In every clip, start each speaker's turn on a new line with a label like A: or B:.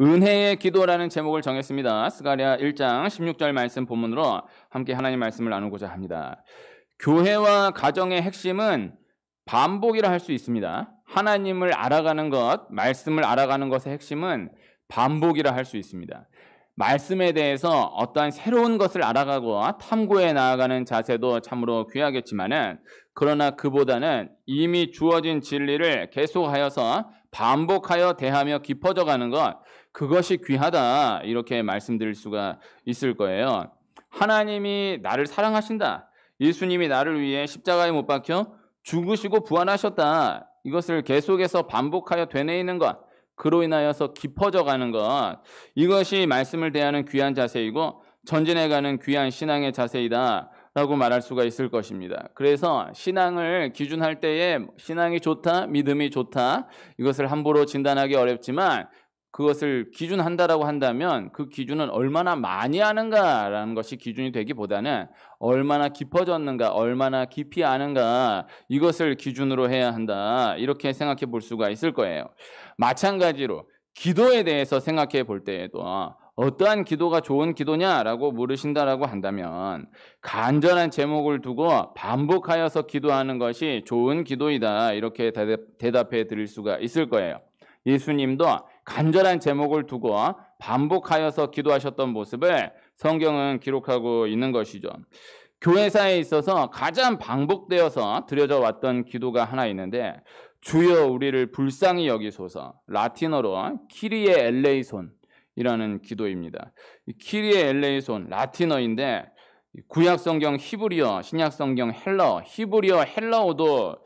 A: 은혜의 기도라는 제목을 정했습니다. 스가랴 1장 16절 말씀 본문으로 함께 하나님 말씀을 나누고자 합니다. 교회와 가정의 핵심은 반복이라 할 수 있습니다. 하나님을 알아가는 것, 말씀을 알아가는 것의 핵심은 반복이라 할 수 있습니다. 말씀에 대해서 어떠한 새로운 것을 알아가고 탐구해 나아가는 자세도 참으로 귀하겠지만은, 그러나 그보다는 이미 주어진 진리를 계속하여서 반복하여 대하며 깊어져 가는 것, 그것이 귀하다, 이렇게 말씀드릴 수가 있을 거예요. 하나님이 나를 사랑하신다, 예수님이 나를 위해 십자가에 못 박혀 죽으시고 부활하셨다, 이것을 계속해서 반복하여 되뇌이는 것, 그로 인하여서 깊어져 가는 것, 이것이 말씀을 대하는 귀한 자세이고 전진해가는 귀한 신앙의 자세이다 라고 말할 수가 있을 것입니다. 그래서 신앙을 기준할 때에 신앙이 좋다, 믿음이 좋다, 이것을 함부로 진단하기 어렵지만, 그것을 기준한다라고 한다면 그 기준은 얼마나 많이 아는가라는 것이 기준이 되기보다는 얼마나 깊어졌는가, 얼마나 깊이 아는가, 이것을 기준으로 해야 한다, 이렇게 생각해 볼 수가 있을 거예요. 마찬가지로 기도에 대해서 생각해 볼 때에도 어떠한 기도가 좋은 기도냐라고 물으신다라고 한다면, 간절한 제목을 두고 반복하여서 기도하는 것이 좋은 기도이다, 이렇게 대답해 드릴 수가 있을 거예요. 예수님도 간절한 제목을 두고 반복하여서 기도하셨던 모습을 성경은 기록하고 있는 것이죠. 교회사에 있어서 가장 반복되어서 드려져 왔던 기도가 하나 있는데, 주여 우리를 불쌍히 여기소서, 라틴어로 키리에 엘레이손이라는 기도입니다. 키리에 엘레이손, 라틴어인데 구약 성경 히브리어, 신약 성경 헬라어, 히브리어 헬라어도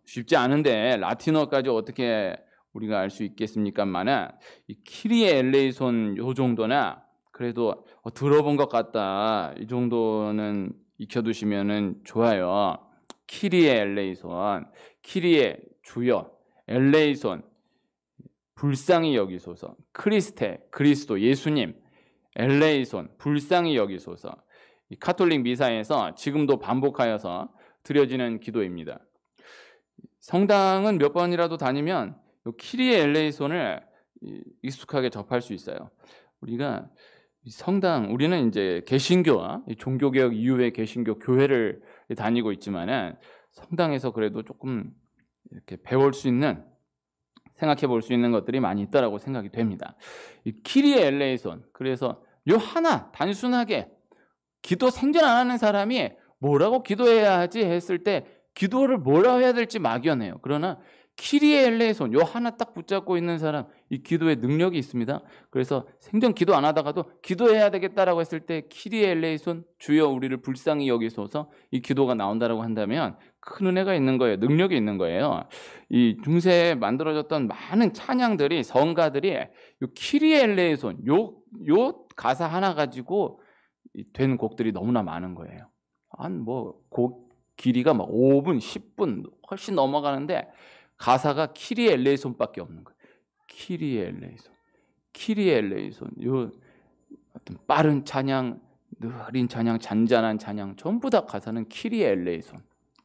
A: 쉽지 않은데 라틴어까지 어떻게 우리가 알 수 있겠습니까만은, 이 키리에 엘레이손 요 정도나 그래도 들어본 것 같다, 이 정도는 익혀두시면은 좋아요. 키리에 엘레이손, 키리에 주여, 엘레이손 불쌍히 여기소서, 크리스테 그리스도 예수님, 엘레이손 불쌍히 여기소서, 이 카톨릭 미사에서 지금도 반복하여서 드려지는 기도입니다. 성당은 몇 번이라도 다니면 키리에 엘레이손을 익숙하게 접할 수 있어요. 우리가 성당, 우리는 이제 개신교와 종교개혁 이후의 개신교 교회를 다니고 있지만은, 성당에서 그래도 조금 이렇게 배울 수 있는, 생각해 볼 수 있는 것들이 많이 있다라고 생각이 됩니다. 이 키리에 엘레이손, 그래서 요 하나 단순하게 기도 생전 안 하는 사람이 뭐라고 기도해야 하지 했을 때 기도를 뭐라고 해야 될지 막연해요. 그러나 키리에 엘레이손 요 하나 딱 붙잡고 있는 사람, 이 기도에 능력이 있습니다. 그래서 생전 기도 안 하다가도 기도해야 되겠다라고 했을 때 키리에 엘레이손 주여 우리를 불쌍히 여기소서, 이 기도가 나온다라고 한다면 큰 은혜가 있는 거예요. 능력이 있는 거예요. 이 중세에 만들어졌던 많은 찬양들이, 성가들이 요 키리에 엘레이손 요 가사 하나 가지고 된 곡들이 너무나 많은 거예요. 한 곡 길이가 막 5분, 10분 훨씬 넘어가는데 가사가 키리에 엘레이손밖에 없는 거예요. 키리에 엘레이손, 키리에 엘레이손. 요 어떤 빠른 찬양, 느린 찬양, 잔잔한 찬양, 전부 다 가사는 키리에 엘레이손,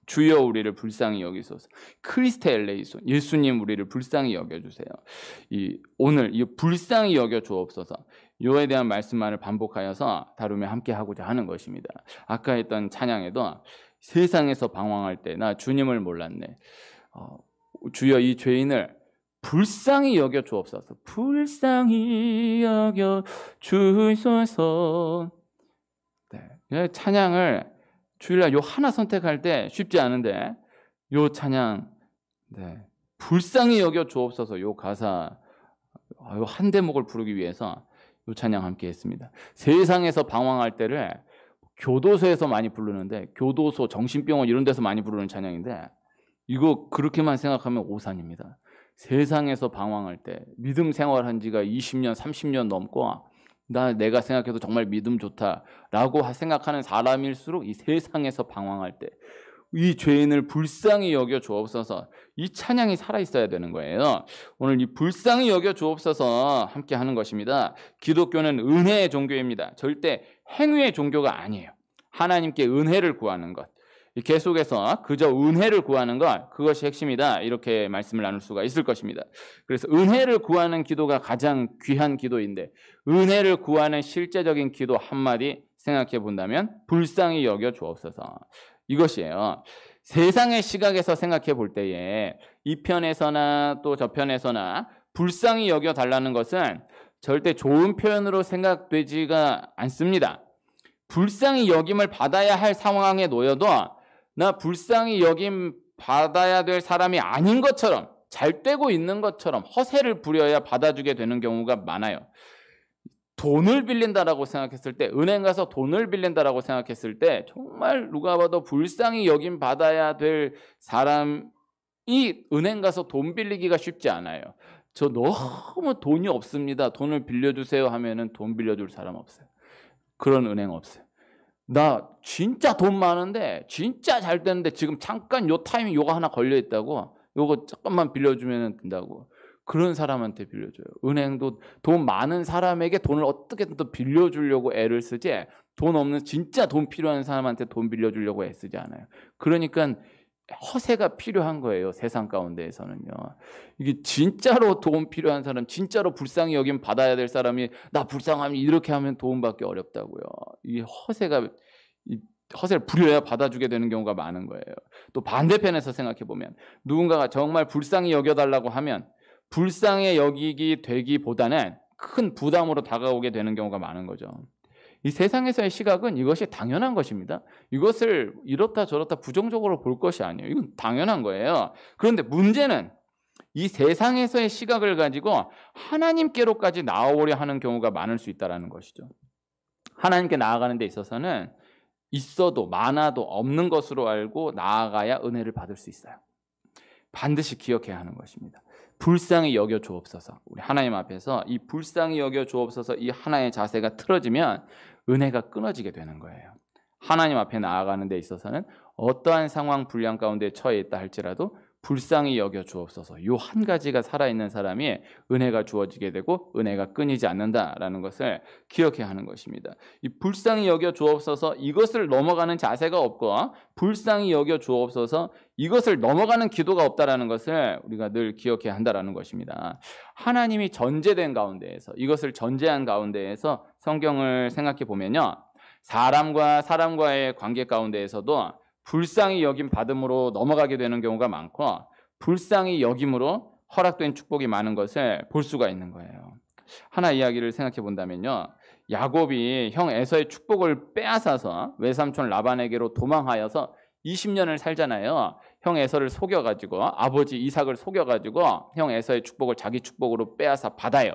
A: 주여 우리를 불쌍히 여기소서, 크리스테 엘레이손, 예수님 우리를 불쌍히 여겨주세요. 오늘 이 불쌍히 여겨 주옵소서, 요에 대한 말씀만을 반복하여서 다루며 함께 하고자 하는 것입니다. 아까 했던 찬양에도 세상에서 방황할 때 나 주님을 몰랐네, 주여 이 죄인을 불쌍히 여겨 주옵소서, 불쌍히 여겨 주소서. 네, 찬양을 주일날 요 하나 선택할 때 쉽지 않은데, 요 찬양, 네, 불쌍히 여겨 주옵소서, 요 가사, 요 한 대목을 부르기 위해서 요 찬양 함께 했습니다. 세상에서 방황할 때를 교도소에서 많이 부르는데, 교도소, 정신병원 이런 데서 많이 부르는 찬양인데, 이거 그렇게만 생각하면 오산입니다. 세상에서 방황할 때, 믿음 생활한 지가 20년, 30년 넘고 내가 생각해도 정말 믿음 좋다라고 생각하는 사람일수록 이 세상에서 방황할 때 이 죄인을 불쌍히 여겨 주옵소서, 이 찬양이 살아있어야 되는 거예요. 오늘 이 불쌍히 여겨 주옵소서 함께 하는 것입니다. 기독교는 은혜의 종교입니다. 절대 행위의 종교가 아니에요. 하나님께 은혜를 구하는 것, 계속해서 그저 은혜를 구하는 것, 그것이 핵심이다. 이렇게 말씀을 나눌 수가 있을 것입니다. 그래서 은혜를 구하는 기도가 가장 귀한 기도인데 은혜를 구하는 실제적인 기도 한마디 생각해 본다면 불쌍히 여겨 주옵소서. 이것이에요. 세상의 시각에서 생각해 볼 때에 이 편에서나 또 저 편에서나 불쌍히 여겨 달라는 것은 절대 좋은 표현으로 생각되지가 않습니다. 불쌍히 여김을 받아야 할 상황에 놓여도 나 불쌍히 여김 받아야 될 사람이 아닌 것처럼 잘 되고 있는 것처럼 허세를 부려야 받아주게 되는 경우가 많아요. 돈을 빌린다라고 생각했을 때 은행 가서 돈을 빌린다라고 생각했을 때 정말 누가 봐도 불쌍히 여김 받아야 될 사람이 은행 가서 돈 빌리기가 쉽지 않아요. 저 너무 돈이 없습니다. 돈을 빌려주세요 하면은 돈 빌려줄 사람 없어요. 그런 은행 없어요. 나 진짜 돈 많은데 진짜 잘 되는데 지금 잠깐 요 타이밍 요거 하나 걸려 있다고 요거 조금만 빌려주면 된다고 그런 사람한테 빌려줘요. 은행도 돈 많은 사람에게 돈을 어떻게든 또 빌려주려고 애를 쓰지 돈 없는 진짜 돈 필요한 사람한테 돈 빌려주려고 애쓰지 않아요. 그러니까 허세가 필요한 거예요. 세상 가운데에서는요. 이게 진짜로 돈 필요한 사람, 진짜로 불쌍히 여기면 받아야 될 사람이 나 불쌍하면 이렇게 하면 도움받기 어렵다고요. 이 허세를 부려야 받아주게 되는 경우가 많은 거예요. 또 반대편에서 생각해 보면 누군가가 정말 불쌍히 여겨달라고 하면 불쌍히 여기기 되기보다는 큰 부담으로 다가오게 되는 경우가 많은 거죠. 이 세상에서의 시각은 이것이 당연한 것입니다. 이것을 이렇다 저렇다 부정적으로 볼 것이 아니에요. 이건 당연한 거예요. 그런데 문제는 이 세상에서의 시각을 가지고 하나님께로까지 나아오려 하는 경우가 많을 수 있다는 것이죠. 하나님께 나아가는 데 있어서는 있어도 많아도 없는 것으로 알고 나아가야 은혜를 받을 수 있어요. 반드시 기억해야 하는 것입니다. 불쌍히 여겨 주옵소서. 우리 하나님 앞에서 이 불쌍히 여겨 주옵소서 이 하나의 자세가 틀어지면 은혜가 끊어지게 되는 거예요. 하나님 앞에 나아가는 데 있어서는 어떠한 상황 분량 가운데 처해 있다 할지라도 불쌍히 여겨 주옵소서. 이 한 가지가 살아있는 사람이 은혜가 주어지게 되고 은혜가 끊이지 않는다라는 것을 기억해야 하는 것입니다. 이 불쌍히 여겨 주옵소서 이것을 넘어가는 자세가 없고 불쌍히 여겨 주옵소서 이것을 넘어가는 기도가 없다라는 것을 우리가 늘 기억해야 한다라는 것입니다. 하나님이 전제된 가운데에서 이것을 전제한 가운데에서 성경을 생각해 보면요. 사람과 사람과의 관계 가운데에서도 불쌍히 여김 받음으로 넘어가게 되는 경우가 많고 불쌍히 여김으로 허락된 축복이 많은 것을 볼 수가 있는 거예요. 하나 이야기를 생각해 본다면요. 야곱이 형 에서의 축복을 빼앗아서 외삼촌 라반에게로 도망하여서 20년을 살잖아요. 형 에서를 속여가지고 아버지 이삭을 속여가지고 형 에서의 축복을 자기 축복으로 빼앗아 받아요.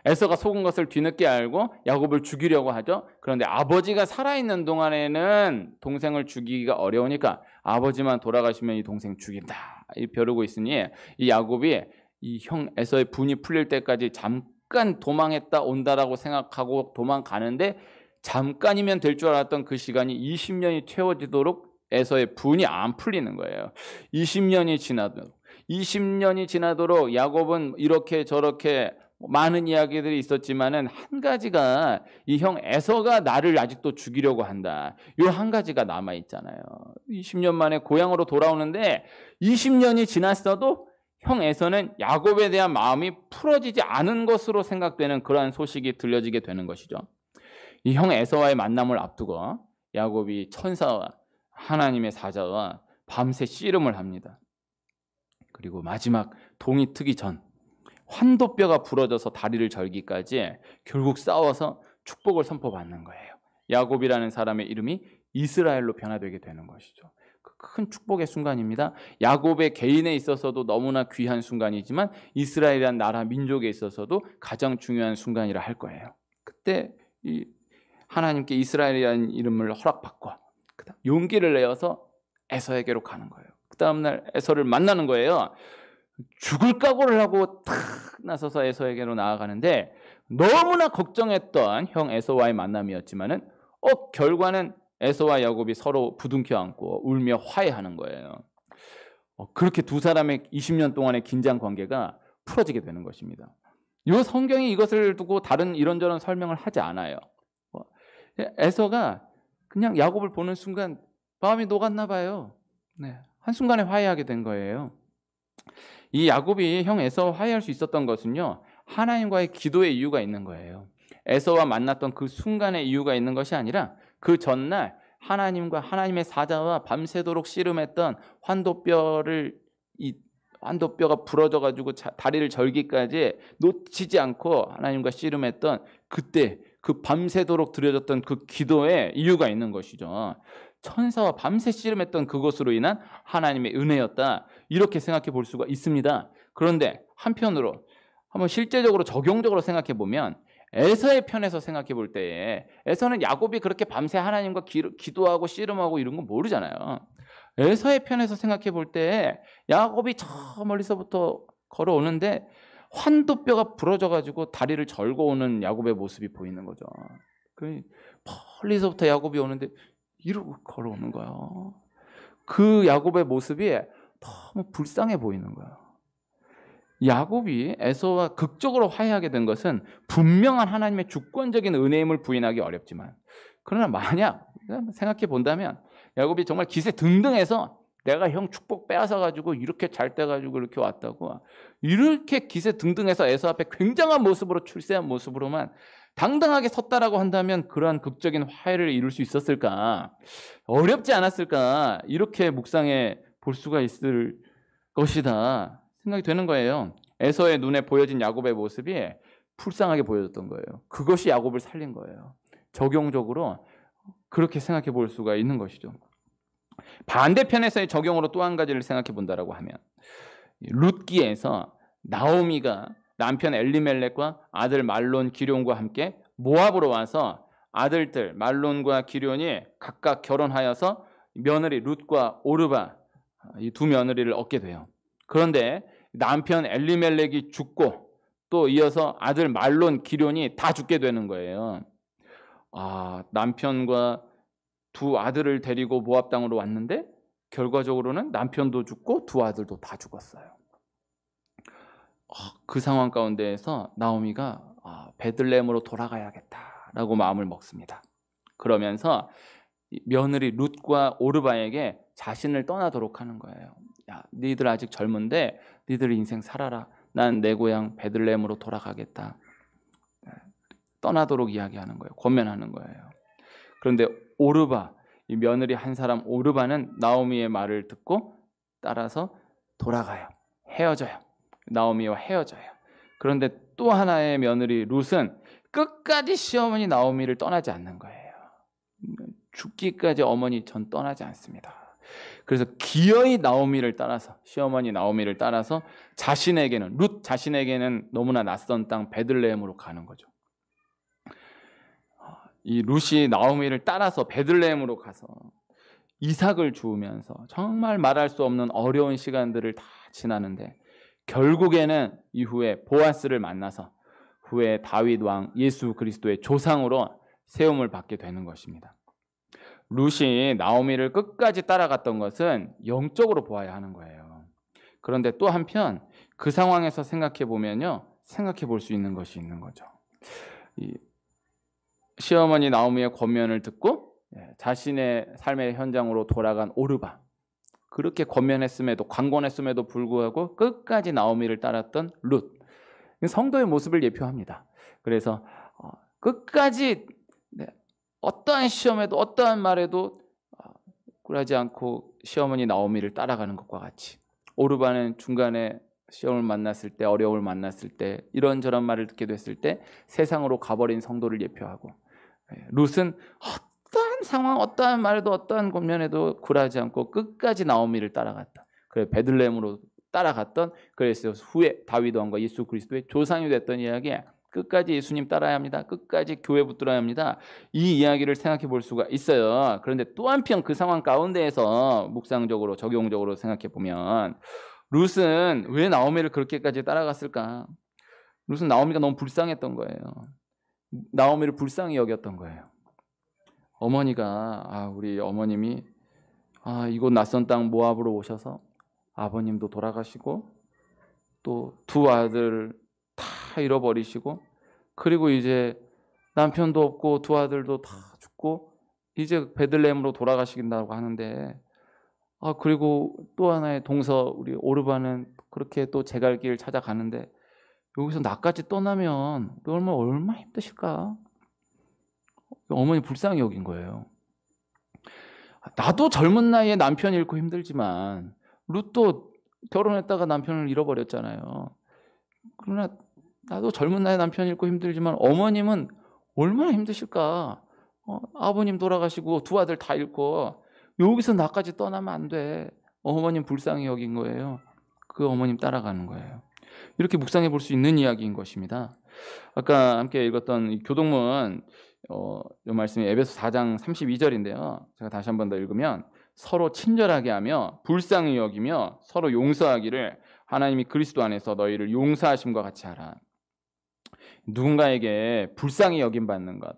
A: 에서가 속은 것을 뒤늦게 알고 야곱을 죽이려고 하죠. 그런데 아버지가 살아있는 동안에는 동생을 죽이기가 어려우니까 아버지만 돌아가시면 이 동생 죽인다 이 벼르고 있으니 이 야곱이 이 형 에서의 분이 풀릴 때까지 잠깐 도망했다 온다라고 생각하고 도망가는데 잠깐이면 될 줄 알았던 그 시간이 20년이 채워지도록 에서의 분이 안 풀리는 거예요. 20년이 지나도록 야곱은 이렇게 저렇게 많은 이야기들이 있었지만은 한 가지가 이 형 에서가 나를 아직도 죽이려고 한다. 이 한 가지가 남아 있잖아요. 20년 만에 고향으로 돌아오는데 20년이 지났어도 형 에서는 야곱에 대한 마음이 풀어지지 않은 것으로 생각되는 그러한 소식이 들려지게 되는 것이죠. 이 형 에서와의 만남을 앞두고 야곱이 천사와 하나님의 사자와 밤새 씨름을 합니다. 그리고 마지막 동이 트기 전 환도뼈가 부러져서 다리를 절기까지 결국 싸워서 축복을 선포받는 거예요. 야곱이라는 사람의 이름이 이스라엘로 변화되게 되는 것이죠. 큰 축복의 순간입니다. 야곱의 개인에 있어서도 너무나 귀한 순간이지만 이스라엘이라는 나라 민족에 있어서도 가장 중요한 순간이라 할 거예요. 그때 이 하나님께 이스라엘이라는 이름을 허락받고 용기를 내어서 에서에게로 가는 거예요. 그 다음날 에서를 만나는 거예요. 죽을 각오를 하고 탁 나서서 에서에게로 나아가는데 너무나 걱정했던 형 에서와의 만남이었지만은 결과는 에서와 야곱이 서로 부둥켜 안고 울며 화해하는 거예요. 그렇게 두 사람의 20년 동안의 긴장 관계가 풀어지게 되는 것입니다. 이 성경이 이것을 두고 다른 이런저런 설명을 하지 않아요. 에서가 그냥 야곱을 보는 순간 마음이 녹았나 봐요. 네, 한순간에 화해하게 된 거예요. 이 야곱이 형 에서와 화해할 수 있었던 것은요, 하나님과의 기도의 이유가 있는 거예요. 에서와 만났던 그 순간의 이유가 있는 것이 아니라 그 전날 하나님과 하나님의 사자와 밤새도록 씨름했던 환도뼈가 부러져 가지고 다리를 절기까지 놓치지 않고 하나님과 씨름했던 그때 그 밤새도록 드려졌던 그 기도에 이유가 있는 것이죠. 천사와 밤새 씨름했던 그것으로 인한 하나님의 은혜였다, 이렇게 생각해 볼 수가 있습니다. 그런데 한편으로 한번 실제적으로 적용적으로 생각해 보면, 에서의 편에서 생각해 볼 때에 에서는 야곱이 그렇게 밤새 하나님과 기도하고 씨름하고 이런 건 모르잖아요. 에서의 편에서 생각해 볼 때 야곱이 저 멀리서부터 걸어오는데 환도뼈가 부러져 가지고 다리를 절고 오는 야곱의 모습이 보이는 거죠. 그 멀리서부터 야곱이 오는데 이러고 걸어오는 거예요. 그 야곱의 모습이 너무 불쌍해 보이는 거예요. 야곱이 에서와 극적으로 화해하게 된 것은 분명한 하나님의 주권적인 은혜임을 부인하기 어렵지만, 그러나 만약 생각해 본다면 야곱이 정말 기세 등등해서 내가 형 축복 빼앗아 가지고 이렇게 잘 돼 가지고 이렇게 왔다고, 이렇게 기세 등등해서 에서 앞에 굉장한 모습으로 출세한 모습으로만 당당하게 섰다라고 한다면 그러한 극적인 화해를 이룰 수 있었을까? 어렵지 않았을까? 이렇게 묵상해 볼 수가 있을 것이다 생각이 되는 거예요. 에서의 눈에 보여진 야곱의 모습이 불쌍하게 보여졌던 거예요. 그것이 야곱을 살린 거예요. 적용적으로 그렇게 생각해 볼 수가 있는 것이죠. 반대편에서의 적용으로 또 한 가지를 생각해 본다라고 하면, 룻기에서 나오미가 남편 엘리멜렉과 아들 말론 기럯과 함께 모압으로 와서 아들들 말론과 기럯이 각각 결혼하여서 며느리 룻과 오르바, 이 두 며느리를 얻게 돼요. 그런데 남편 엘리멜렉이 죽고 또 이어서 아들 말론 기럯이 다 죽게 되는 거예요. 남편과 두 아들을 데리고 모압 땅으로 왔는데 결과적으로는 남편도 죽고 두 아들도 다 죽었어요. 그 상황 가운데에서 나오미가 베들레헴으로 돌아가야겠다라고 마음을 먹습니다. 그러면서 며느리 룻과 오르바에게 자신을 떠나도록 하는 거예요. 야, 너희들 아직 젊은데 너희들 인생 살아라. 난 내 고향 베들레헴으로 돌아가겠다. 떠나도록 이야기하는 거예요. 권면하는 거예요. 그런데 오르바, 이 며느리 한 사람 오르바는 나오미의 말을 듣고 따라서 돌아가요. 헤어져요. 나오미와 헤어져요. 그런데 또 하나의 며느리 룻은 끝까지 시어머니 나오미를 떠나지 않는 거예요. 죽기까지 어머니 전 떠나지 않습니다. 그래서 기어이 나오미를 따라서, 시어머니 나오미를 따라서 룻 자신에게는 너무나 낯선 땅 베들레헴으로 가는 거죠. 이 룻이 나오미를 따라서 베들레헴으로 가서 이삭을 주우면서 정말 말할 수 없는 어려운 시간들을 다 지나는데, 결국에는 이후에 보아스를 만나서 후에 다윗 왕 예수 그리스도의 조상으로 세움을 받게 되는 것입니다. 룻이 나오미를 끝까지 따라갔던 것은 영적으로 보아야 하는 거예요. 그런데 또 한편 그 상황에서 생각해 보면요, 생각해 볼 수 있는 것이 있는 거죠. 이 시어머니 나오미의 권면을 듣고 자신의 삶의 현장으로 돌아간 오르바, 그렇게 관건했음에도 불구하고 끝까지 나오미를 따랐던 룻, 성도의 모습을 예표합니다. 그래서 끝까지 어떠한 시험에도 어떠한 말에도 굴하지 않고 시어머니 나오미를 따라가는 것과 같이, 오르바는 중간에 시험을 만났을 때, 어려움을 만났을 때, 이런저런 말을 듣게 됐을 때 세상으로 가버린 성도를 예표하고, 룻은 어떠한 상황, 어떠한 말에도 어떠한 권면에도 굴하지 않고 끝까지 나오미를 따라갔다. 그래 베들레헴으로 따라갔던, 그래서 후에 다윗 왕과 예수 그리스도의 조상이 됐던 이야기에 끝까지 예수님 따라야 합니다. 끝까지 교회 붙들어야 합니다. 이 이야기를 생각해 볼 수가 있어요. 그런데 또 한편 그 상황 가운데에서 묵상적으로 적용적으로 생각해 보면, 룻은 왜 나오미를 그렇게까지 따라갔을까? 룻은 나오미가 너무 불쌍했던 거예요. 나오미를 불쌍히 여겼던 거예요. 어머니가 우리 어머님이 이곳 낯선 땅 모압으로 오셔서 아버님도 돌아가시고 또 두 아들 다 잃어버리시고, 그리고 이제 남편도 없고 두 아들도 다 죽고 이제 베들레헴으로 돌아가신다고 하는데, 그리고 또 하나의 동서 우리 오르반은 그렇게 또 제갈길을 찾아가는데 여기서 나까지 떠나면 얼마나 힘드실까? 어머니 불쌍히 여긴 거예요. 나도 젊은 나이에 남편 잃고 힘들지만 룻도 결혼했다가 남편을 잃어버렸잖아요. 그러나 나도 젊은 나이에 남편 잃고 힘들지만 어머님은 얼마나 힘드실까? 아버님 돌아가시고 두 아들 다 잃고 여기서 나까지 떠나면 안 돼. 어머님 불쌍히 여긴 거예요. 그 어머님 따라가는 거예요. 이렇게 묵상해 볼 수 있는 이야기인 것입니다. 아까 함께 읽었던 이 교동문 이 말씀이 에베소 4장 32절인데요. 제가 다시 한 번 더 읽으면 서로 친절하게 하며 불쌍히 여기며 서로 용서하기를 하나님이 그리스도 안에서 너희를 용서하심과 같이 하라. 누군가에게 불쌍히 여김 받는 것,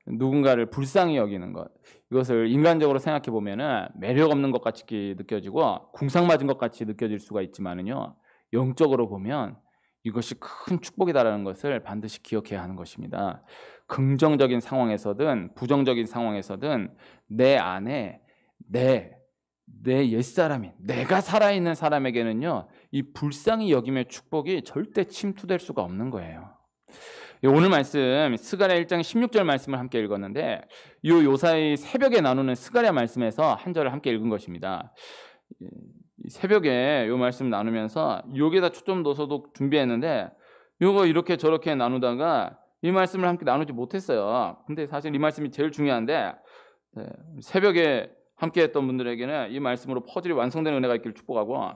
A: 누군가를 불쌍히 여기는 것, 이것을 인간적으로 생각해 보면은 매력 없는 것 같이 느껴지고 궁상맞은 것 같이 느껴질 수가 있지만은요, 영적으로 보면 이것이 큰 축복이다라는 것을 반드시 기억해야 하는 것입니다. 긍정적인 상황에서든 부정적인 상황에서든 내 안에 내 옛사람인 내가 살아있는 사람에게는요, 이 불쌍히 여김의 축복이 절대 침투될 수가 없는 거예요. 오늘 말씀 스가랴 1장 16절 말씀을 함께 읽었는데 요사이 새벽에 나누는 스가랴 말씀에서 한 절을 함께 읽은 것입니다. 새벽에 요 말씀 나누면서 여기다 초점 넣어서도 준비했는데 요거 이렇게 저렇게 나누다가 이 말씀을 함께 나누지 못했어요. 근데 사실 이 말씀이 제일 중요한데 새벽에 함께 했던 분들에게는 이 말씀으로 퍼즐이 완성되는 은혜가 있기를 축복하고,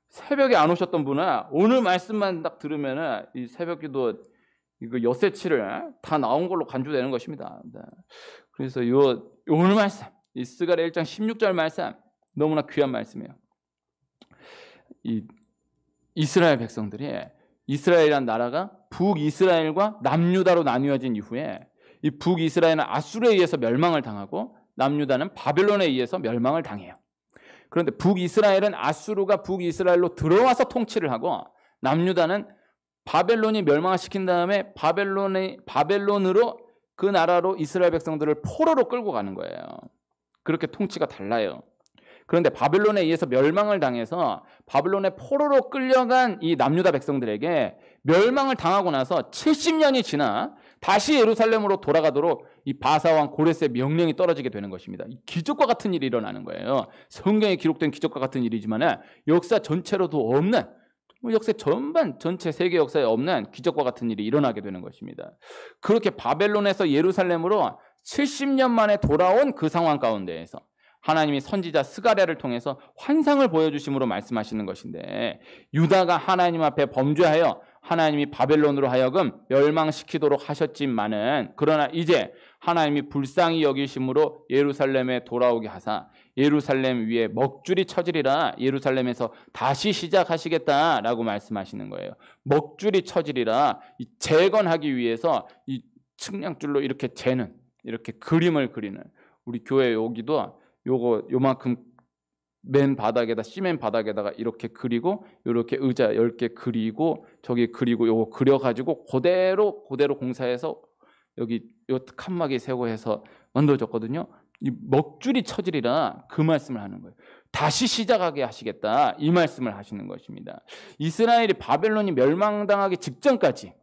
A: 새벽에 안 오셨던 분은 오늘 말씀만 딱 들으면은 이 새벽기도 이거 엿새치를 다 나온 걸로 간주되는 것입니다. 그래서 오늘 말씀, 이 스가랴 1장 16절 말씀 너무나 귀한 말씀이에요. 이 이스라엘 백성들이, 이스라엘이란 나라가 북이스라엘과 남유다로 나뉘어진 이후에 이 북이스라엘은 아수르에 의해서 멸망을 당하고 남유다는 바벨론에 의해서 멸망을 당해요. 그런데 북이스라엘은 아수르가 북이스라엘로 들어와서 통치를 하고 남유다는 바벨론이 멸망을 시킨 다음에 바벨론으로 그 나라로 이스라엘 백성들을 포로로 끌고 가는 거예요. 그렇게 통치가 달라요. 그런데 바벨론에 의해서 멸망을 당해서 바벨론의 포로로 끌려간 이 남유다 백성들에게 멸망을 당하고 나서 70년이 지나 다시 예루살렘으로 돌아가도록 이 바사왕 고레스의 명령이 떨어지게 되는 것입니다. 기적과 같은 일이 일어나는 거예요. 성경에 기록된 기적과 같은 일이지만 역사 전체로도 없는, 역사 전체 세계 역사에 없는 기적과 같은 일이 일어나게 되는 것입니다. 그렇게 바벨론에서 예루살렘으로 70년 만에 돌아온 그 상황 가운데에서 하나님이 선지자 스가랴를 통해서 환상을 보여주심으로 말씀하시는 것인데, 유다가 하나님 앞에 범죄하여 하나님이 바벨론으로 하여금 멸망시키도록 하셨지만은 그러나 이제 하나님이 불쌍히 여기심으로 예루살렘에 돌아오게 하사 예루살렘 위에 먹줄이 쳐지리라, 예루살렘에서 다시 시작하시겠다라고 말씀하시는 거예요. 먹줄이 쳐지리라, 이 재건하기 위해서 이 측량줄로 이렇게 재는, 이렇게 그림을 그리는, 우리 교회 여기도 요만큼 맨 바닥에다 시멘 바닥에다가 이렇게 그리고 이렇게 의자 10개 그리고 저기 그리고 요거 그려가지고 그대로 공사해서 여기 요 칸막이 세고 해서 만들어졌거든요. 이 먹줄이 쳐지리라, 그 말씀을 하는 거예요. 다시 시작하게 하시겠다, 이 말씀을 하시는 것입니다. 이스라엘이 바벨론이 멸망당하기 직전까지,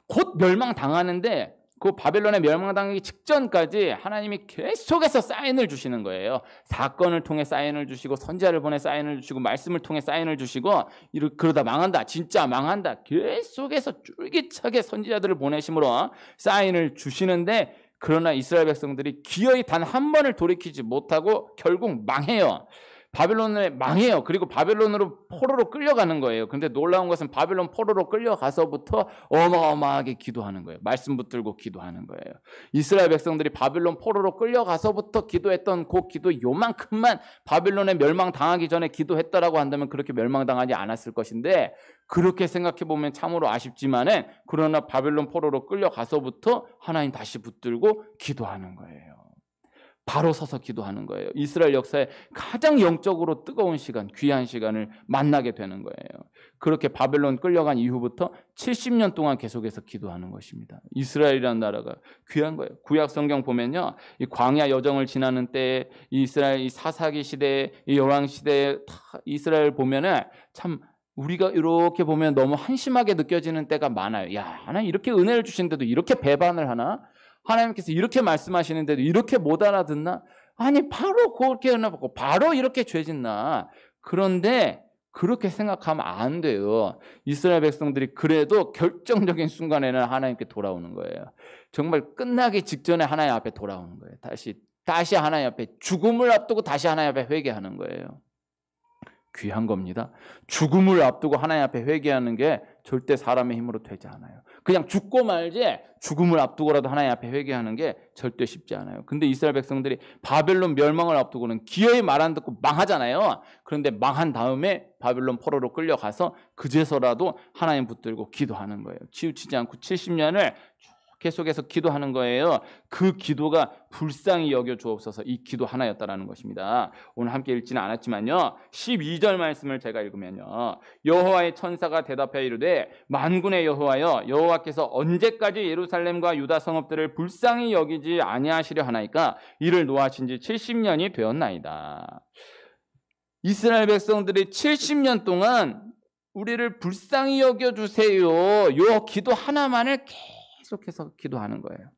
A: 곧 멸망당하는데 그 바벨론에 멸망당하기 직전까지 하나님이 계속해서 사인을 주시는 거예요. 사건을 통해 사인을 주시고 선지자를 보내 사인을 주시고 말씀을 통해 사인을 주시고, 그러다 망한다, 진짜 망한다, 계속해서 쫄깃하게 선지자들을 보내심으로 사인을 주시는데, 그러나 이스라엘 백성들이 기어이 단 한 번을 돌이키지 못하고 결국 망해요. 바벨론에 망해요. 그리고 바벨론으로 포로로 끌려가는 거예요. 그런데 놀라운 것은 바벨론 포로로 끌려가서부터 어마어마하게 기도하는 거예요. 말씀 붙들고 기도하는 거예요. 이스라엘 백성들이 바벨론 포로로 끌려가서부터 기도했던 그 기도 요만큼만 바벨론에 멸망당하기 전에 기도했다라고 한다면 그렇게 멸망당하지 않았을 것인데, 그렇게 생각해 보면 참으로 아쉽지만은 그러나 바벨론 포로로 끌려가서부터 하나님 다시 붙들고 기도하는 거예요. 바로 서서 기도하는 거예요. 이스라엘 역사에 가장 영적으로 뜨거운 시간, 귀한 시간을 만나게 되는 거예요. 그렇게 바벨론 끌려간 이후부터 70년 동안 계속해서 기도하는 것입니다. 이스라엘이라는 나라가 귀한 거예요. 구약 성경 보면요, 이 광야 여정을 지나는 때에 이스라엘 이 사사기 시대, 이 여왕 시대에 이스라엘 보면은 참 우리가 이렇게 보면 너무 한심하게 느껴지는 때가 많아요. 야, 하나님 이렇게 은혜를 주시는데도 이렇게 배반을 하나? 하나님께서 이렇게 말씀하시는데도 이렇게 못 알아듣나? 아니 바로 그렇게 은혜받고 바로 이렇게 죄짓나? 그런데 그렇게 생각하면 안 돼요. 이스라엘 백성들이 그래도 결정적인 순간에는 하나님께 돌아오는 거예요. 정말 끝나기 직전에 하나님 앞에 돌아오는 거예요. 다시 하나님 앞에 죽음을 앞두고 다시 하나님 앞에 회개하는 거예요. 귀한 겁니다. 죽음을 앞두고 하나님 앞에 회개하는 게 절대 사람의 힘으로 되지 않아요. 그냥 죽고 말지 죽음을 앞두고라도 하나님 앞에 회개하는 게 절대 쉽지 않아요. 근데 이스라엘 백성들이 바벨론 멸망을 앞두고는 기어이 말 안 듣고 망하잖아요. 그런데 망한 다음에 바벨론 포로로 끌려가서 그제서라도 하나님 붙들고 기도하는 거예요. 치우치지 않고 70년을 계속해서 기도하는 거예요. 그 기도가 불쌍히 여겨 주옵소서, 이 기도 하나였다라는 것입니다. 오늘 함께 읽지는 않았지만요, 12절 말씀을 제가 읽으면요, 여호와의 천사가 대답하여 이르되 만군의 여호와여, 여호와께서 언제까지 예루살렘과 유다 성읍들을 불쌍히 여기지 아니하시려 하나이까? 이를 노하신 지 70년이 되었나이다. 이스라엘 백성들이 70년 동안 우리를 불쌍히 여겨주세요, 요 기도 하나만을 계속해서 기도하는 거예요.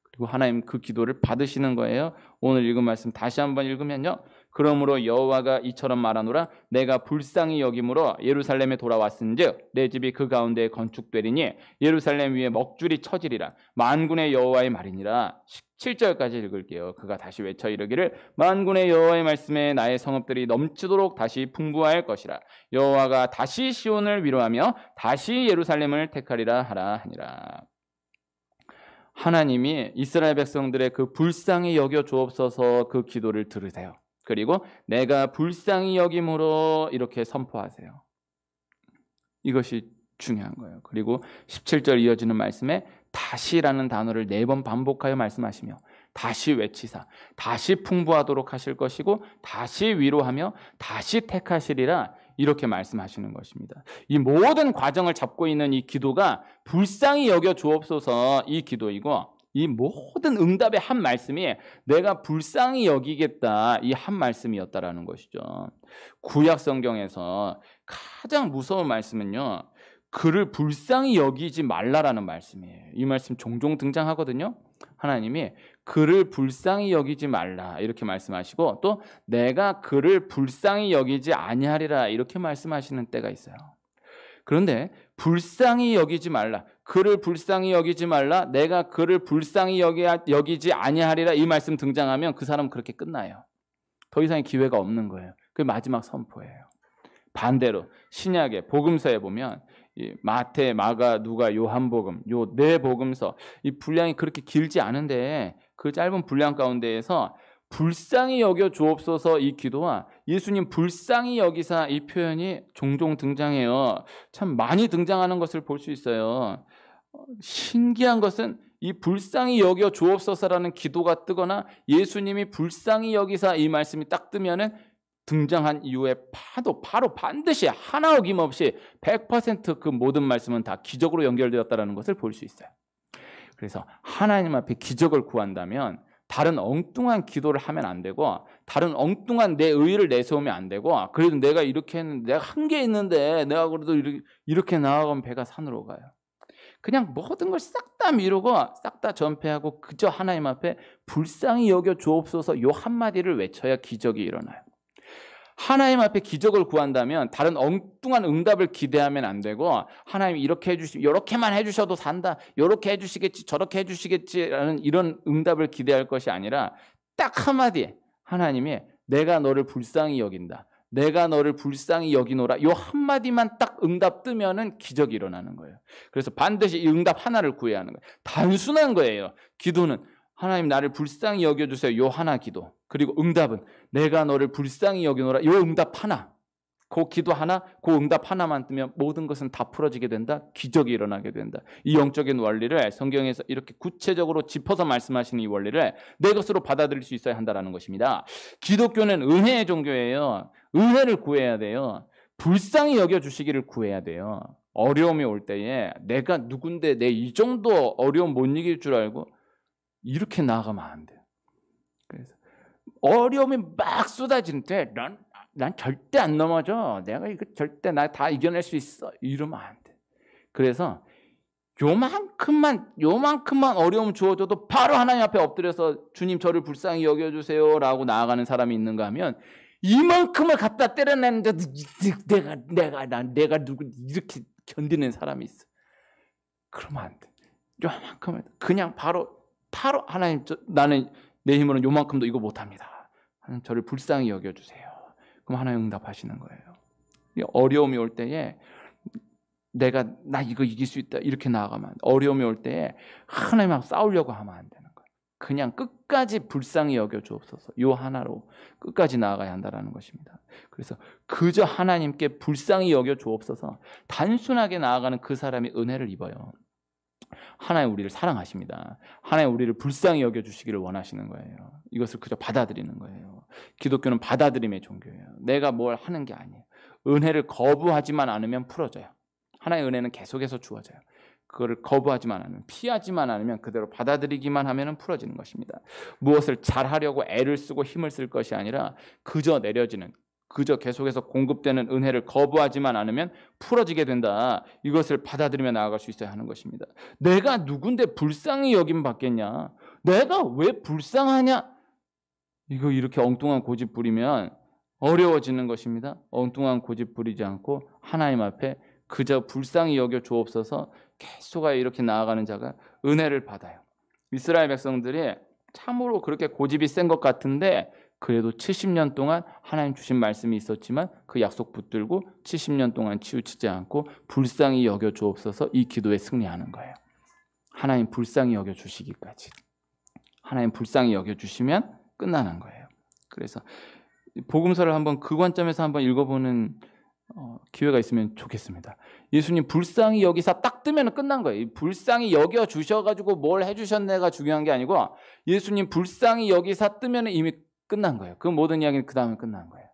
A: 그리고 하나님 그 기도를 받으시는 거예요. 오늘 읽은 말씀 다시 한번 읽으면요, 그러므로 여호와가 이처럼 말하노라. 내가 불쌍히 여김으로 예루살렘에 돌아왔은즉 내 집이 그 가운데에 건축되리니 예루살렘 위에 먹줄이 쳐지리라. 만군의 여호와의 말이니라. 17절까지 읽을게요. 그가 다시 외쳐 이르기를 만군의 여호와의 말씀에 나의 성읍들이 넘치도록 다시 풍부할 것이라. 여호와가 다시 시온을 위로하며 다시 예루살렘을 택하리라 하라 하니라. 하나님이 이스라엘 백성들의 그 불쌍히 여겨 주옵소서 그 기도를 들으세요. 그리고 내가 불쌍히 여김으로 이렇게 선포하세요. 이것이 중요한 거예요. 그리고 17절 이어지는 말씀에 다시라는 단어를 4번 반복하여 말씀하시며 다시 외치사 다시 풍부하도록 하실 것이고 다시 위로하며 다시 택하시리라, 이렇게 말씀하시는 것입니다. 이 모든 과정을 잡고 있는 이 기도가 불쌍히 여겨 주옵소서 이 기도이고, 이 모든 응답의 한 말씀이 내가 불쌍히 여기겠다 이 한 말씀이었다라는 것이죠. 구약 성경에서 가장 무서운 말씀은요, 그를 불쌍히 여기지 말라라는 말씀이에요. 이 말씀 종종 등장하거든요. 하나님이 그를 불쌍히 여기지 말라 이렇게 말씀하시고, 또 내가 그를 불쌍히 여기지 아니하리라 이렇게 말씀하시는 때가 있어요. 그런데 불쌍히 여기지 말라, 그를 불쌍히 여기지 말라, 내가 그를 불쌍히 여기지 아니하리라 이 말씀 등장하면 그 사람은 그렇게 끝나요. 더 이상의 기회가 없는 거예요. 그게 마지막 선포예요. 반대로 신약의 복음서에 보면 이 마태, 마가, 누가, 요한복음 요 4복음서 이 분량이 그렇게 길지 않은데 그 짧은 분량 가운데에서 불쌍히 여겨 주옵소서 이 기도와 예수님 불쌍히 여기사 이 표현이 종종 등장해요. 참 많이 등장하는 것을 볼 수 있어요. 신기한 것은 이 불쌍히 여겨 주옵소서라는 기도가 뜨거나 예수님이 불쌍히 여기사 이 말씀이 딱 뜨면은 등장한 이후에 바로 반드시 하나 어김없이 100% 그 모든 말씀은 다 기적으로 연결되었다는 것을 볼 수 있어요. 그래서 하나님 앞에 기적을 구한다면 다른 엉뚱한 기도를 하면 안 되고, 다른 엉뚱한 내 의의를 내세우면 안 되고, 그래도 내가 이렇게 했는데, 내가 한 게 있는데 내가 그래도 이렇게 나아가면 배가 산으로 가요. 그냥 모든 걸 싹 다 미루고 싹 다 전폐하고 그저 하나님 앞에 불쌍히 여겨 주옵소서 요 한마디를 외쳐야 기적이 일어나요. 하나님 앞에 기적을 구한다면 다른 엉뚱한 응답을 기대하면 안 되고, 하나님 이렇게 이렇게만 해주셔도 산다, 이렇게 해주시겠지 저렇게 해주시겠지라는 이런 응답을 기대할 것이 아니라 딱 한마디, 하나님이 내가 너를 불쌍히 여긴다, 내가 너를 불쌍히 여기노라 이 한마디만 딱 응답 뜨면은 기적이 일어나는 거예요. 그래서 반드시 이 응답 하나를 구해야 하는 거예요. 단순한 거예요. 기도는 하나님 나를 불쌍히 여겨주세요 요 하나 기도, 그리고 응답은 내가 너를 불쌍히 여기노라 요 응답 하나. 그 기도 하나, 그 응답 하나만 뜨면 모든 것은 다 풀어지게 된다. 기적이 일어나게 된다. 이 영적인 원리를 성경에서 이렇게 구체적으로 짚어서 말씀하시는 이 원리를 내 것으로 받아들일 수 있어야 한다는 것입니다. 기독교는 은혜의 종교예요. 은혜를 구해야 돼요. 불쌍히 여겨주시기를 구해야 돼요. 어려움이 올 때에 내가 누군데 내 이 정도 어려움 못 이길 줄 알고 이렇게 나아가면 안 돼요. 그래서 어려움이 막 쏟아질 때 난 절대 안 넘어져. 내가 이거 절대 나 다 이겨낼 수 있어. 이러면 안 돼. 그래서 요만큼만 어려움 주어져도 바로 하나님 앞에 엎드려서 주님 저를 불쌍히 여겨주세요 라고 나아가는 사람이 있는가 하면 이만큼을 갖다 때려내는데도 내가 누구 이렇게 견디는 사람이 있어. 그러면 안 돼. 요만큼을 그냥 바로 하나님 나는 내 힘으로는 요만큼도 이거 못합니다. 하나님 저를 불쌍히 여겨주세요. 그럼 하나님 응답하시는 거예요. 어려움이 올 때에 나 이거 이길 수 있다 이렇게 나아가면 안 돼. 어려움이 올 때에 하나님하고 싸우려고 하면 안 되는 거예요. 그냥 끝까지 불쌍히 여겨주옵소서. 요 하나로 끝까지 나아가야 한다는 것입니다. 그래서 그저 하나님께 불쌍히 여겨주옵소서. 단순하게 나아가는 그 사람이 은혜를 입어요. 하나님 우리를 사랑하십니다. 하나님 우리를 불쌍히 여겨주시기를 원하시는 거예요. 이것을 그저 받아들이는 거예요. 기독교는 받아들임의 종교예요. 내가 뭘 하는 게 아니에요. 은혜를 거부하지만 않으면 풀어져요. 하나의 은혜는 계속해서 주어져요. 그거를 거부하지만 않으면, 피하지만 않으면 그대로 받아들이기만 하면 풀어지는 것입니다. 무엇을 잘하려고 애를 쓰고 힘을 쓸 것이 아니라 그저 내려지는, 그저 계속해서 공급되는 은혜를 거부하지만 않으면 풀어지게 된다. 이것을 받아들이며 나아갈 수 있어야 하는 것입니다. 내가 누군데 불쌍히 여김 받겠냐? 내가 왜 불쌍하냐? 이거 이렇게 엉뚱한 고집 부리면 어려워지는 것입니다. 엉뚱한 고집 부리지 않고 하나님 앞에 그저 불쌍히 여겨 주옵소서 계속하여 이렇게 나아가는 자가 은혜를 받아요. 이스라엘 백성들이 참으로 그렇게 고집이 센 것 같은데 그래도 70년 동안 하나님 주신 말씀이 있었지만 그 약속 붙들고 70년 동안 치우치지 않고 불쌍히 여겨 주옵소서 이 기도에 승리하는 거예요. 하나님 불쌍히 여겨 주시기까지. 하나님 불쌍히 여겨 주시면 끝나는 거예요. 그래서 복음서를 한번 그 관점에서 한번 읽어보는 기회가 있으면 좋겠습니다. 예수님 불쌍히 여기사 딱 뜨면 끝난 거예요. 불쌍히 여겨 주셔가지고 뭘 해주셨네가 중요한 게 아니고 예수님 불쌍히 여기사 뜨면 이미 끝난 거예요. 그 모든 이야기는 그 다음에 끝난 거예요.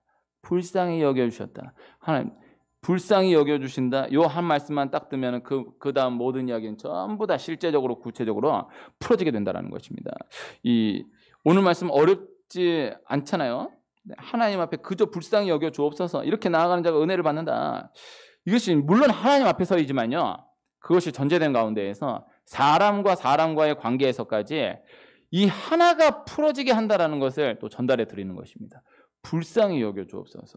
A: 불쌍히 여겨주셨다. 하나님 불쌍히 여겨주신다. 요 한 말씀만 딱 뜨면 그 다음 모든 이야기는 전부 다 실제적으로 구체적으로 풀어지게 된다는 것입니다. 오늘 말씀 어렵지 않잖아요. 하나님 앞에 그저 불쌍히 여겨 주옵소서 이렇게 나아가는 자가 은혜를 받는다. 이것이 물론 하나님 앞에서이지만요. 그것이 전제된 가운데에서 사람과 사람과의 관계에서까지 이 하나가 풀어지게 한다라는 것을 또 전달해 드리는 것입니다. 불쌍히 여겨 주옵소서.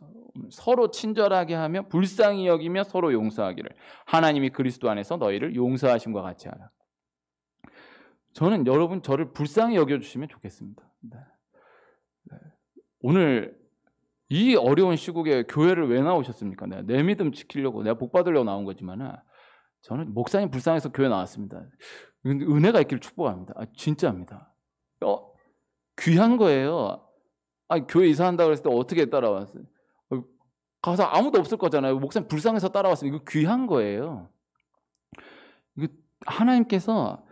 A: 서로 친절하게 하며 불쌍히 여기며 서로 용서하기를. 하나님이 그리스도 안에서 너희를 용서하심과 같이 하라. 저는 여러분 저를 불쌍히 여겨 주시면 좋겠습니다. 네. 오늘 이 어려운 시국에 교회를 왜 나오셨습니까? 내 믿음 지키려고 내가 복 받으려고 나온 거지만 저는 목사님 불쌍해서 교회 나왔습니다. 은혜가 있기를 축복합니다. 진짜입니다. 귀한 거예요. 교회 이사한다고 그랬을 때 어떻게 따라왔어요? 가서 아무도 없을 거잖아요. 목사님 불쌍해서 따라왔으면 이거 귀한 거예요. 이거 하나님께서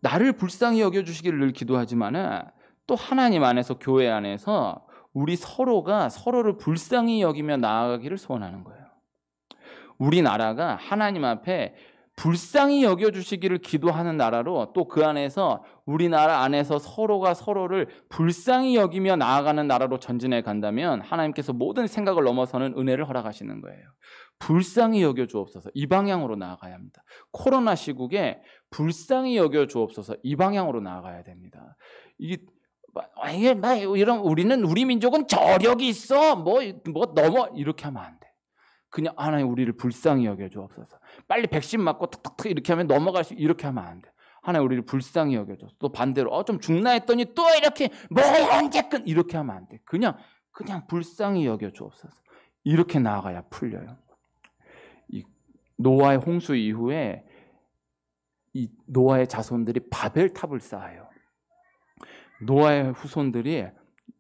A: 나를 불쌍히 여겨주시기를 늘 기도하지만 또 하나님 안에서 교회 안에서 우리 서로가 서로를 불쌍히 여기며 나아가기를 소원하는 거예요. 우리나라가 하나님 앞에 불쌍히 여겨주시기를 기도하는 나라로 또 그 안에서 우리나라 안에서 서로가 서로를 불쌍히 여기며 나아가는 나라로 전진해 간다면 하나님께서 모든 생각을 넘어서는 은혜를 허락하시는 거예요. 불쌍히 여겨주옵소서 이 방향으로 나아가야 합니다. 코로나 시국에 불쌍히 여겨주옵소서 이 방향으로 나아가야 됩니다. 이런 우리 민족은 저력이 있어 뭐 넘어 이렇게 하면 안 돼. 그냥 하나님 우리를 불쌍히 여겨주옵소서. 빨리 백신 맞고 탁탁탁 이렇게 하면 넘어갈 수 이렇게 하면 안 돼. 하나님 우리를 불쌍히 여겨줘. 또 반대로 좀 죽나 했더니 또 이렇게 언제끈 이렇게 하면 안 돼. 그냥 불쌍히 여겨주옵소서. 이렇게 나아가야 풀려요. 이 노아의 홍수 이후에 이 노아의 자손들이 바벨탑을 쌓아요. 노아의 후손들이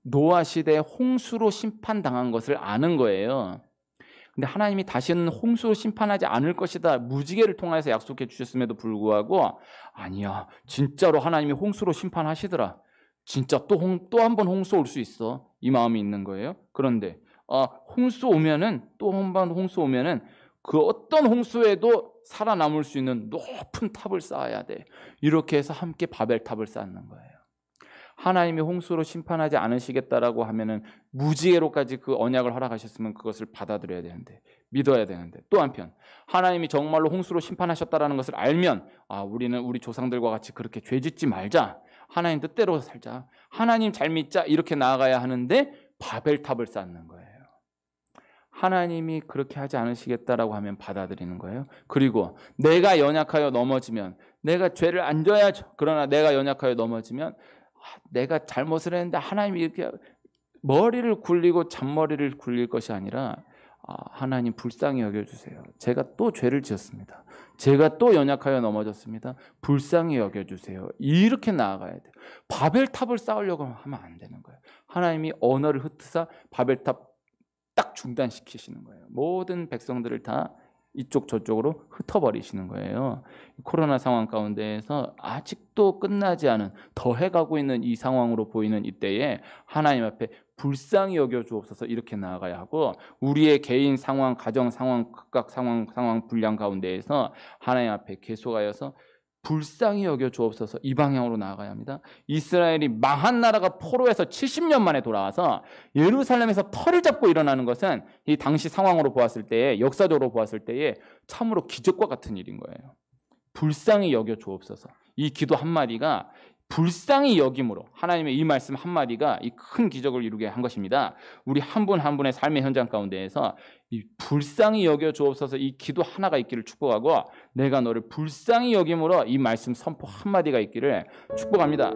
A: 노아 시대에 홍수로 심판당한 것을 아는 거예요. 근데 하나님이 다시는 홍수로 심판하지 않을 것이다 무지개를 통해서 약속해 주셨음에도 불구하고 아니야, 진짜로 하나님이 홍수로 심판하시더라, 진짜 또 한 번 홍수 올 수 있어, 이 마음이 있는 거예요. 그런데 홍수 오면은, 또 한 번 홍수 오면은 그 어떤 홍수에도 살아남을 수 있는 높은 탑을 쌓아야 돼. 이렇게 해서 함께 바벨탑을 쌓는 거예요. 하나님이 홍수로 심판하지 않으시겠다라고 하면은 무지개로까지 그 언약을 허락하셨으면 그것을 받아들여야 되는데, 믿어야 되는데, 또 한편 하나님이 정말로 홍수로 심판하셨다라는 것을 알면 우리는 우리 조상들과 같이 그렇게 죄짓지 말자, 하나님 뜻대로 살자, 하나님 잘 믿자, 이렇게 나아가야 하는데 바벨탑을 쌓는 거예요. 하나님이 그렇게 하지 않으시겠다라고 하면 받아들이는 거예요. 그리고 내가 연약하여 넘어지면, 내가 죄를 안 져야죠. 그러나 내가 연약하여 넘어지면 내가 잘못을 했는데 하나님이 이렇게 머리를 굴리고 잔머리를 굴릴 것이 아니라 하나님 불쌍히 여겨주세요. 제가 또 죄를 지었습니다. 제가 또 연약하여 넘어졌습니다. 불쌍히 여겨주세요. 이렇게 나아가야 돼요. 바벨탑을 쌓으려고 하면 안 되는 거예요. 하나님이 언어를 흩으사 바벨탑 딱 중단시키시는 거예요. 모든 백성들을 다 이쪽 저쪽으로 흩어버리시는 거예요. 코로나 상황 가운데에서 아직도 끝나지 않은, 더해가고 있는 이 상황으로 보이는 이때에 하나님 앞에 불쌍히 여겨주옵소서 이렇게 나아가야 하고, 우리의 개인 상황, 가정 상황, 각각 상황 분량 가운데에서 하나님 앞에 계속하여서 불쌍히 여겨주옵소서 이 방향으로 나아가야 합니다. 이스라엘이 망한 나라가 포로에서 70년 만에 돌아와서 예루살렘에서 터를 잡고 일어나는 것은 이 당시 상황으로 보았을 때에, 역사적으로 보았을 때에 참으로 기적과 같은 일인 거예요. 불쌍히 여겨주옵소서, 이 기도 한마디가 불쌍히 여김으로, 하나님의 이 말씀 한마디가 이 큰 기적을 이루게 한 것입니다. 우리 한 분 한 분의 삶의 현장 가운데에서 이 불쌍히 여겨주옵소서 이 기도 하나가 있기를 축복하고, 내가 너를 불쌍히 여김으로 이 말씀 선포 한마디가 있기를 축복합니다.